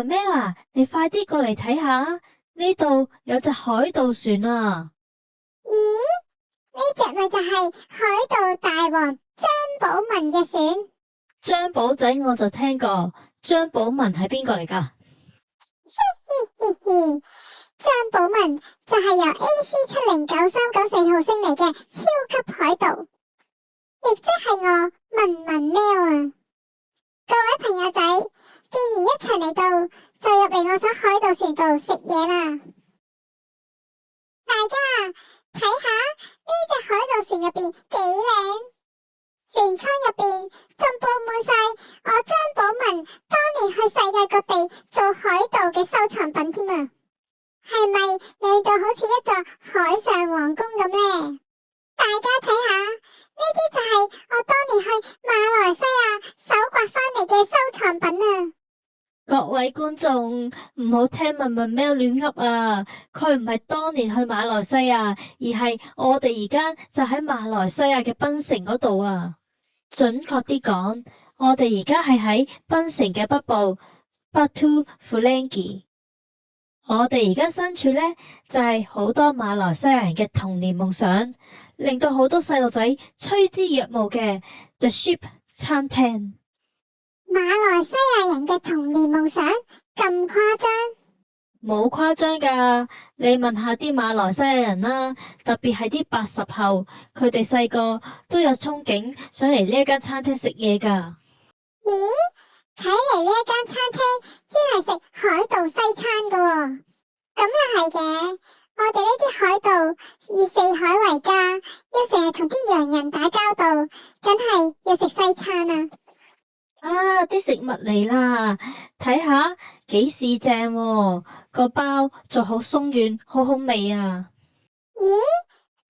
咩啊？你快啲過嚟睇下，呢度有隻海盜船啊！咦？呢隻咪就係海盜大王張寶文嘅船。張寶仔我就聽過，張寶文係邊個嚟㗎？嘻嘻，張寶文就係由 AC709394號星嚟嘅超級海盜，亦即係我文文喵啊！各位朋友仔，既然一齊嚟到，就入嚟我艘海盜船度食嘢啦！大家睇下呢隻海盜船入邊幾靚，船艙入邊仲布滿晒我張寶文當年去世界各地做海盜嘅收藏品添啊！係咪靚到好似一座海上皇宮咁呢？大家睇下，呢啲就係我當年去馬來西亞搜刮翻嚟嘅收藏品啊！各位觀眾唔好聽文文喵亂噏啊！佢唔係當年去馬來西亞，而係我哋而家就喺馬來西亞嘅檳城嗰度啊！準確啲講，我哋而家係喺檳城嘅北部 Batu Fulengi。我哋而家身處呢，就係好多馬來西亞人嘅童年夢想，令到好多細路仔趨之若鶩嘅 The Ship 餐廳。馬來西亞人嘅童年夢想咁誇張？冇誇張㗎，你問下啲馬來西亞人啦，特別係啲80後，佢哋細個都有憧憬想嚟呢一間餐廳食嘢㗎。咦？睇嚟呢一間餐廳專係食海盜西餐㗎喎。咁又係嘅，我哋呢啲海盜以四海為家，要成日同啲洋人打交道，梗係要食西餐啊！啊，啲食物嚟啦，睇下幾時正喎，個包做好鬆軟，好好味啊！咦？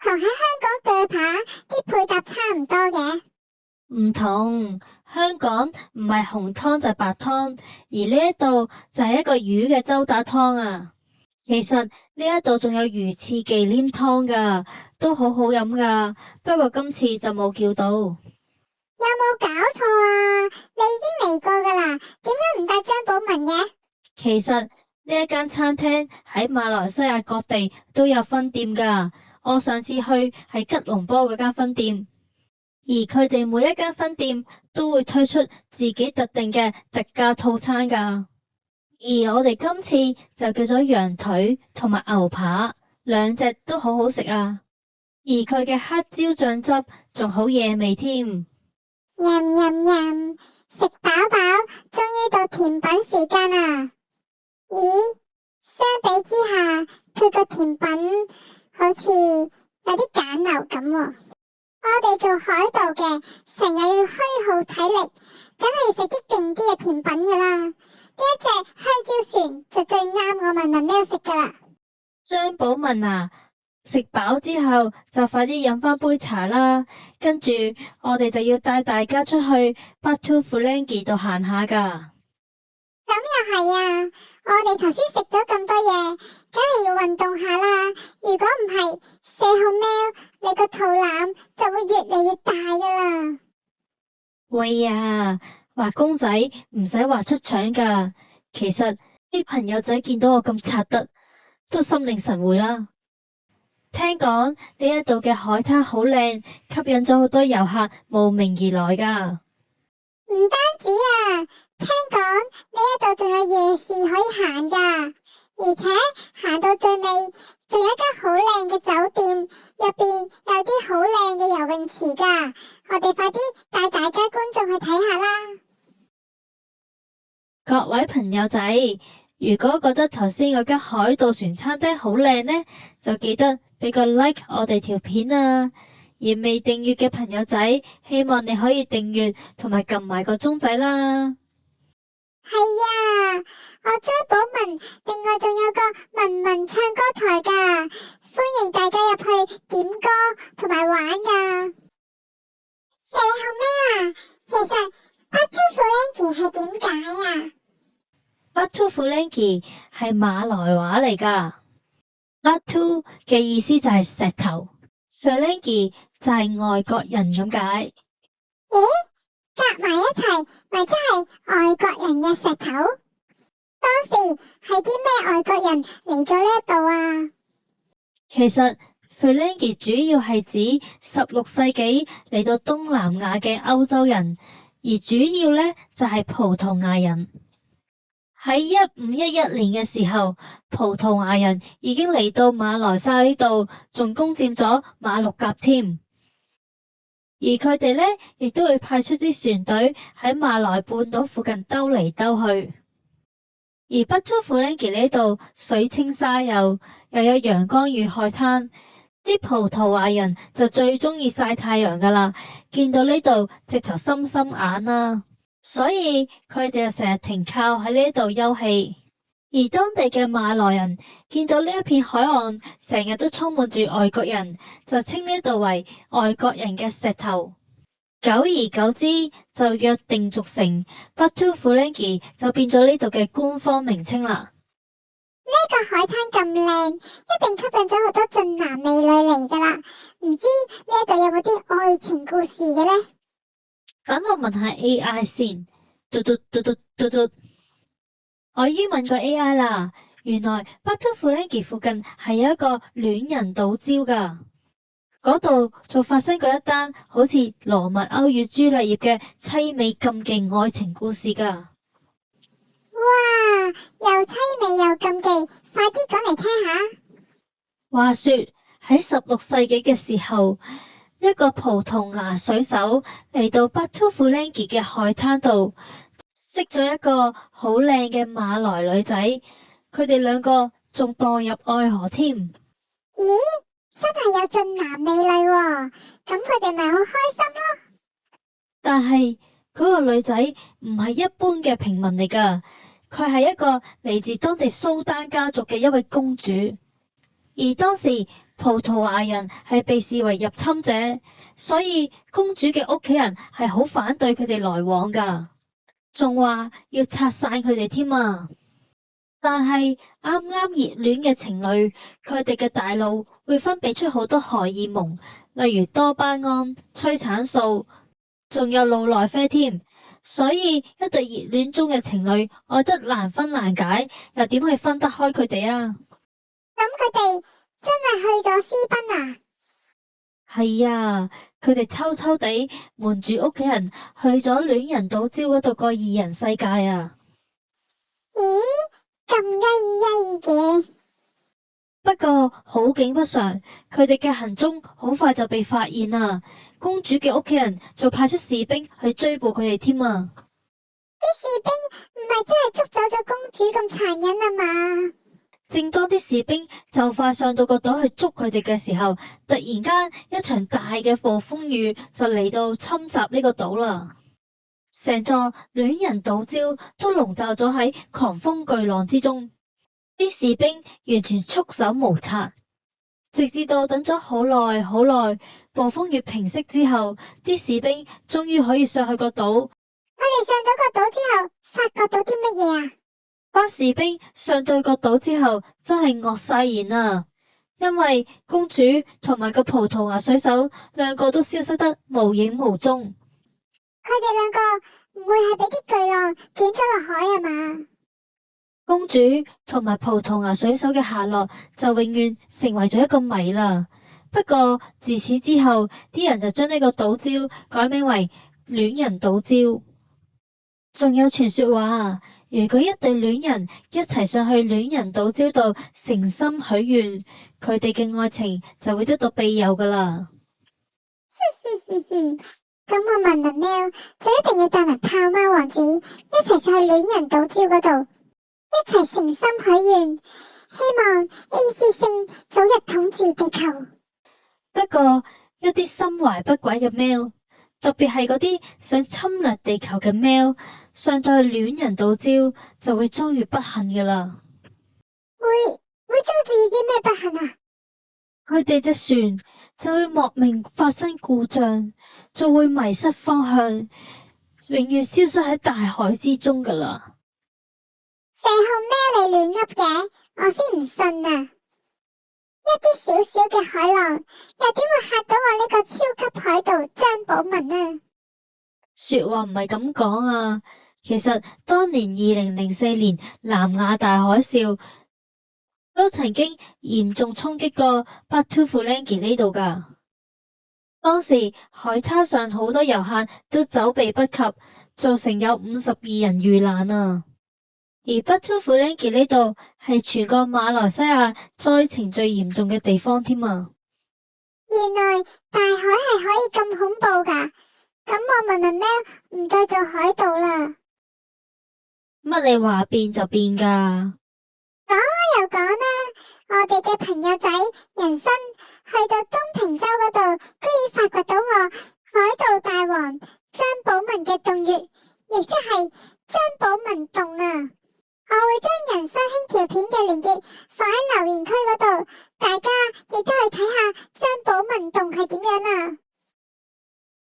同喺香港鋸扒啲配搭差唔多嘅？唔同，香港唔係紅湯就係白湯，而呢一度就係一個魚嘅周打湯啊。其實呢一度仲有魚翅忌廉湯㗎，都好好飲㗎，不過今次就冇叫到。有冇搞錯啊？你已經嚟過㗎啦，點解唔帶張寶文嘅？其實呢一間餐廳喺馬來西亞各地都有分店㗎，我上次去係吉隆坡嗰間分店。而佢哋每一間分店都會推出自己特定嘅特價套餐㗎，而我哋今次就叫咗羊腿同埋牛扒，兩隻都好好食啊！而佢嘅黑椒醬汁仲好惹味添。飲飲飲，食飽飽，終於到甜品時間啦！咦，相比之下，佢個甜品好似有啲簡陋咁喎。我哋做海盜嘅，成日要虛耗體力，梗係要食啲勁啲嘅甜品噶啦。呢一隻香蕉船就最啱我文文喵食噶啦。張寶文啊，食飽之後就快啲飲翻杯茶啦，跟住我哋就要帶大家出去 Batu Fulengi 度行下噶。咁又係啊，我哋頭先食咗咁多嘢，梗係要運動下啦。如果唔係，四號喵你個肚腩就會越嚟越大噶啦。喂呀，畫公仔唔使畫出腸噶。其實啲朋友仔見到我咁刷得，都心領神會啦。聽講呢一度嘅海灘好靚，吸引咗好多遊客慕名而來噶。唔單止啊，聽講呢一度仲有夜市可以行噶，而且行到最尾仲有一間好靚嘅酒店，入邊有啲好靚嘅游泳池噶。我哋快啲帶大家觀眾去睇下啦！各位朋友仔，如果覺得頭先嗰間海盜船餐廳好靚呢，就記得俾個 like 我哋條片啊！而未訂閱嘅朋友仔，希望你可以訂閱同埋撳埋個鐘仔啦。係啊，我張寶文另外仲有個文文唱歌台噶，歡迎大家入去點歌同埋玩噶。四號喵啊，其實 Batu Fulengi 係點解啊？Batu Fulengi 係馬來話嚟噶。Batu 嘅意思就係石頭 ，Fulengi 就係外國人咁解。咦，夾埋一齊咪即係外國人嘅石頭？當時係啲咩外國人嚟咗呢一度啊？其實 Ferengi 主要係指16世紀嚟到東南亞嘅歐洲人，而主要呢就係葡萄牙人。喺1511年嘅時候，葡萄牙人已經嚟到馬來西亞呢度，仲攻佔咗馬六甲添。而佢哋呢，亦都會派出啲船隊喺馬來半島附近兜嚟兜去。而 Batu Ferringhi 呢度水清沙幼，又有陽光與海灘，啲葡萄牙人就最中意曬太陽噶啦，見到呢度直頭心心眼啦，所以佢哋就成日停靠喺呢度休憩。而當地嘅馬來人見到呢一片海岸成日都充滿住外國人，就稱呢度為外國人嘅石頭。久而久之就約定俗成， Batu Ferringhi 就變咗呢度嘅官方名稱啦。呢個海灘咁靚，一定吸引咗好多俊男美女嚟噶啦。唔知呢一度有冇啲愛情故事嘅呢？等我問下 AI 先。嘟嘟嘟嘟嘟嘟，我已經問過 AI 啦。原來 Batu Ferringhi 附近係有一個戀人島礁噶，嗰度仲發生過一單好似羅密歐與朱麗葉嘅淒美禁忌愛情故事噶。哇，又淒美又禁忌，快啲講嚟聽下。話說喺16世紀嘅時候，一個葡萄牙水手嚟到 Batu Ferringhi 嘅海灘度，識咗一個好靚嘅馬來女仔，佢哋兩個仲墮入愛河添。咦，真係有俊男美女喎，咁佢哋咪好開心咯。但係嗰個女仔唔係一般嘅平民嚟噶，佢係一個嚟自當地蘇丹家族嘅一位公主，而當時葡萄牙人係被視為入侵者，所以公主嘅屋企人係好反對佢哋來往噶，仲話要拆散佢哋添啊！但係啱啱熱戀嘅情侶，佢哋嘅大腦會分泌出好多荷爾蒙，例如多巴胺、催產素，仲有腦內啡添。所以一對熱戀中嘅情侶愛得難分難解，又點可以分得開佢哋啊？咁佢哋真係去咗私奔啊？係啊，佢哋偷偷地瞞住屋企人去咗戀人島礁嗰度過二人世界啊！咦，咁曳嘅。不過好景不常，佢哋嘅行蹤好快就被發現啦。公主嘅屋企人就派出士兵去追捕佢哋添啊！啲士兵唔係真係捉走咗公主咁殘忍啊嘛？正當啲士兵就快上到個島去捉佢哋嘅時候，突然間一場大嘅暴風雨就嚟到侵襲呢個島啦。成座戀人島礁都籠罩咗喺狂風巨浪之中，啲士兵完全束手無策。直至到等咗好耐好耐，暴風雨平息之後，啲士兵終於可以上去個島。我哋上咗個島之後，發覺到啲乜嘢啊？班士兵上到個島之後，真係愕晒然啊！因為公主同埋個葡萄牙水手兩個都消失得無影無蹤。佢哋兩個唔會係俾啲巨浪捲咗落海啊嘛？公主同埋葡萄牙水手嘅下落就永遠成為咗一個謎啦。不過自此之後，啲人就將呢個島礁改名為戀人島礁。仲有傳說話，如果一對戀人一齊上去戀人島礁度誠心許願，佢哋嘅愛情就會得到庇佑噶啦。咁我文文喵就一定要帶埋豹貓王子一齊上去戀人島礁嗰度，一齊誠心許願，希望 AC 星早日統治地球。不過一啲心懷不軌嘅喵，特別係嗰啲想侵略地球嘅喵，上到去戀人島礁就會遭遇不幸噶啦。會遭遇啲咩不幸啊？佢哋隻船就會莫名發生故障，就會迷失方向，永遠消失喺大海之中噶啦。成號咩你亂噏嘅，我先唔信啊！一啲小小嘅海浪，又點會嚇到我呢個超級海盜張寶文啊？說話唔係咁講啊！其實當年2004年南亞大海嘯都曾經嚴重衝擊過 Batu Ferringhi 呢度㗎。當時海灘上好多遊客都走避不及，造成有52人遇難啊！而 Batu Ferringhi 呢度係全個馬來西亞災情最嚴重嘅地方添啊！原來大海係可以咁恐怖㗎，咁我文文喵唔再做海盜啦。乜你話變就變㗎？講開又講啦，我哋嘅朋友仔人生去到東平洲嗰度，居然發掘到我海盜大王張寶文嘅洞穴，亦即係張寶文洞啊！我會將人生輕條片嘅連結放喺留言區嗰度，大家亦都去睇下張寶文洞係點樣啊！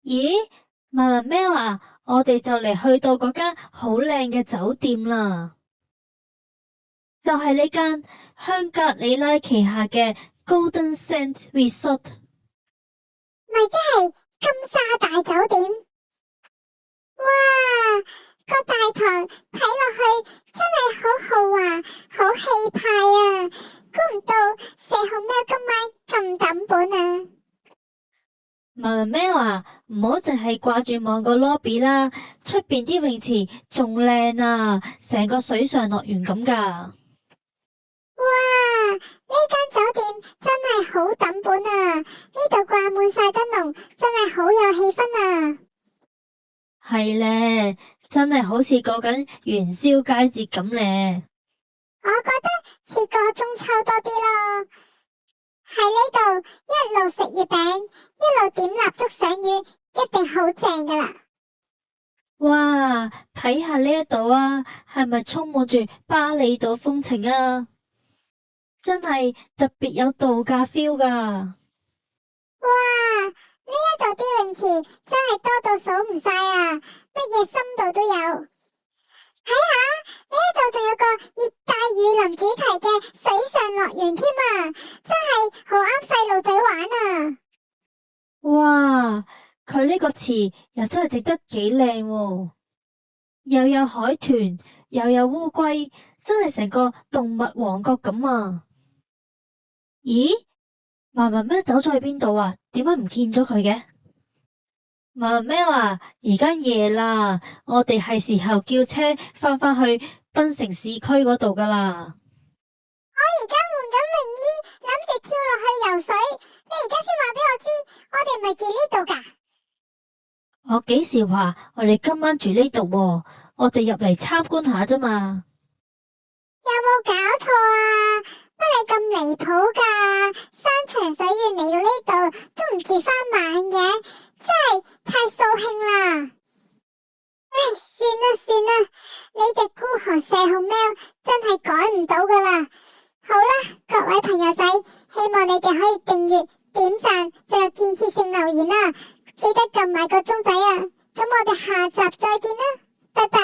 咦，文文喵啊，我哋就嚟去到嗰間好靚嘅酒店啦，就係呢間香格里拉旗下嘅 Golden Sand Resort， 咪即係金沙大酒店。哇！個大堂睇落去真係好豪華，好氣派啊！估唔到四號喵今晚咁抌本啊！文文喵啊，唔好淨係掛住望個 lobby 啦，出邊啲泳池仲靚啊，成個水上樂園咁噶。哇！呢間酒店真係好抌本啊！呢度掛滿晒燈籠，真係好有氣氛啊！係咧，真係好似過緊元宵佳節咁咧。我覺得似過中秋多啲咯。喺呢度一路食月餅，一路點蠟燭賞月，一定好正噶啦！哇，睇下呢一度啊，係咪充滿住巴厘島風情啊？真係特別有度假 feel 噶。哇！呢一度啲泳池真係多到數唔晒啊，乜嘢深度都有。睇下呢一度仲有個熱帶雨林主題嘅水上樂園添啊，真係好啱細路仔玩啊！哇，佢呢個池又真係整得幾靚喎，又有海豚，又有烏龜，真係成個動物王國咁啊！咦，文文喵走咗去邊度啊？點解唔見咗佢嘅？文文喵啊，而家夜啦，我哋係時候叫車翻去檳城市區嗰度噶啦。我而家換緊泳衣，諗住跳落去游水，你而家先話俾我知，我哋唔係住呢度噶。我幾時話我哋今晚住呢度喎？我哋入嚟參觀下啫嘛。有冇搞錯啊？乜你咁離譜噶？山長水遠嚟到呢度都唔住翻晚嘅，真係太掃興啦！唉，算啦算啦，呢隻孤寒四號喵真係改唔到噶啦。好啦，各位朋友仔，希望你哋可以訂閱、點讚，仲有建設性留言啦，記得撳埋個鐘仔啊！咁我哋下集再見啦，拜拜。